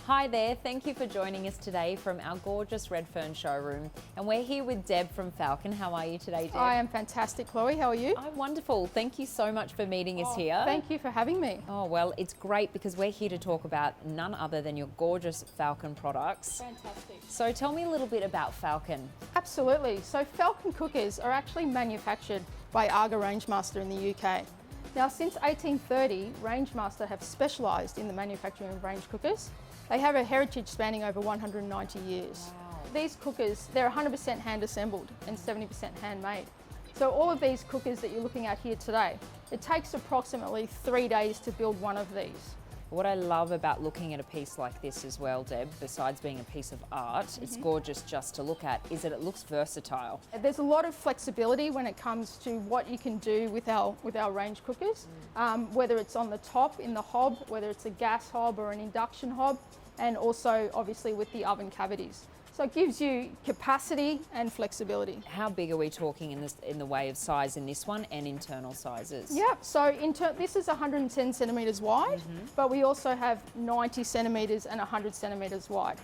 Hi there, thank you for joining us today from our gorgeous Redfern showroom. And we're here with Deb from Falcon. How are you today, Deb? I am fantastic, Chloe. How are you? I'm wonderful. Thank you so much for meeting us here. Thank you for having me. Oh, well, it's great because we're here to talk about none other than your gorgeous Falcon products. Fantastic. So tell me a little bit about Falcon. Absolutely. So Falcon cookers are actually manufactured by Arga Rangemaster in the UK. Now, since 1830, Rangemaster have specialised in the manufacturing of range cookers. They have a heritage spanning over 190 years. Wow. These cookers, they're 100% hand assembled and 70% handmade. So all of these cookers that you're looking at here today, it takes approximately 3 days to build one of these. What I love about looking at a piece like this as well, Deb, besides being a piece of art, it's gorgeous just to look at, is that it looks versatile. There's a lot of flexibility when it comes to what you can do with our range cookers, whether it's on the top in the hob, whether it's a gas hob or an induction hob, and also obviously with the oven cavities. So it gives you capacity and flexibility. How big are we talking in the way of size in this one and internal sizes? Yep, so this is 110 centimetres wide, but we also have 90 centimetres and 100 centimetres wide.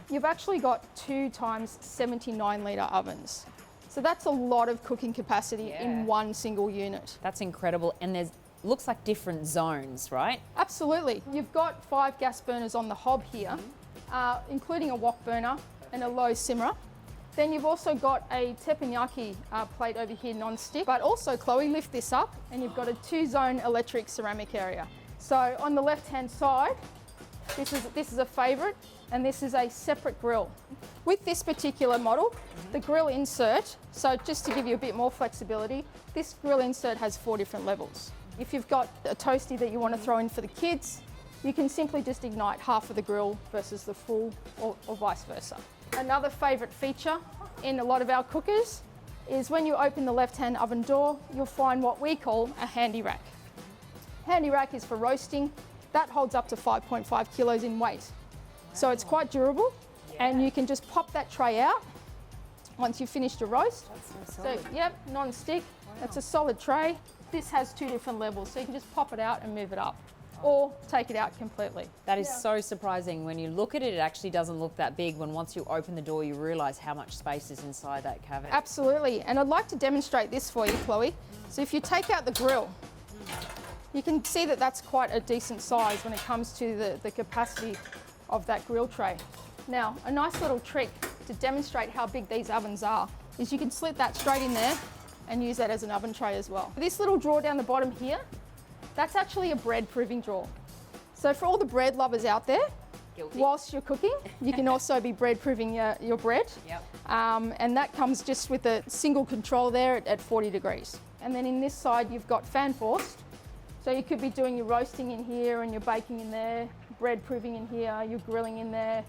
You've actually got 2 times 79 litre ovens. So that's a lot of cooking capacity in one single unit. That's incredible. And there's looks like different zones, right? Absolutely. You've got 5 gas burners on the hob here, including a wok burner and a low simmerer. Then you've also got a teppanyaki plate over here, non-stick. But also, Chloe, lift this up and you've got a 2-zone electric ceramic area. So on the left-hand side, this is a favourite, and this is a separate grill. With this particular model, the grill insert, so just to give you a bit more flexibility, this grill insert has 4 different levels. If you've got a toasty that you want to throw in for the kids, you can simply just ignite half of the grill versus the full, or vice versa. Another favourite feature in a lot of our cookers is when you open the left-hand oven door, you'll find what we call a handy rack. Handy rack is for roasting. That holds up to 5.5 kilos in weight. So it's quite durable, and you can just pop that tray out once you've finished your roast. So yep, non-stick. That's a solid tray. This has 2 different levels, so you can just pop it out and move it up, or take it out completely. That is so surprising. When you look at it, it actually doesn't look that big. When once you open the door, you realise how much space is inside that cavity. Absolutely, and I'd like to demonstrate this for you, Chloe. So if you take out the grill, you can see that that's quite a decent size when it comes to the capacity of that grill tray. Now, a nice little trick to demonstrate how big these ovens are is you can slip that straight in there and use that as an oven tray as well. This little drawer down the bottom here, that's actually a bread proving drawer. So for all the bread lovers out there, whilst you're cooking, you can also be bread proving your bread. Yep. And that comes just with a single control there at 40 degrees. And then in this side, you've got fan forced. So you could be doing your roasting in here and your baking in there, bread proving in here, your grilling in there,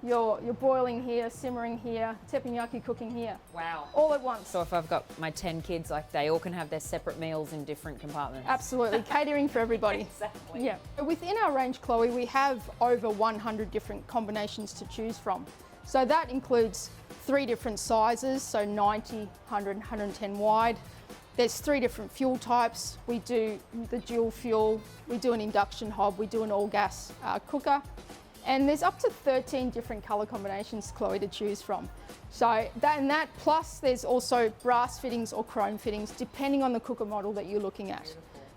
your boiling here, simmering here, teppanyaki cooking here. Wow. All at once. So if I've got my 10 kids, like they all can have their separate meals in different compartments. Absolutely, catering for everybody. Exactly. Yeah. Within our range, Chloe, we have over 100 different combinations to choose from. So that includes 3 different sizes, so 90, 100, 110 wide. There's 3 different fuel types. We do the dual fuel, we do an induction hob, we do an all gas cooker. And there's up to 13 different colour combinations, Chloe, to choose from. So that plus there's also brass fittings or chrome fittings, depending on the cooker model that you're looking at.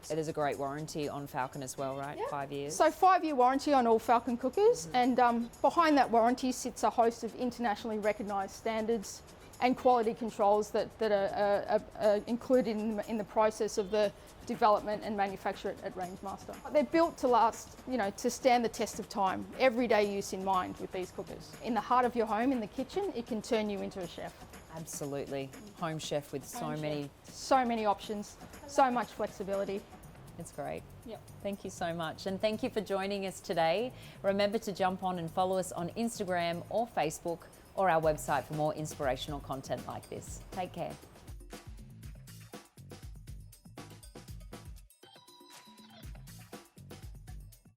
There's a great warranty on Falcon as well, right? Yeah. 5 years. So 5-year warranty on all Falcon cookers, and behind that warranty sits a host of internationally recognised standards and quality controls that are included in the process of the development and manufacture at Rangemaster. They're built to last, to stand the test of time, everyday use in mind with these cookers. In the heart of your home, in the kitchen, it can turn you into a chef. Absolutely. Home chef with so many options, so much flexibility. It's great. Yep. Thank you so much. And thank you for joining us today. Remember to jump on and follow us on Instagram or Facebook or our website for more inspirational content like this. Take care.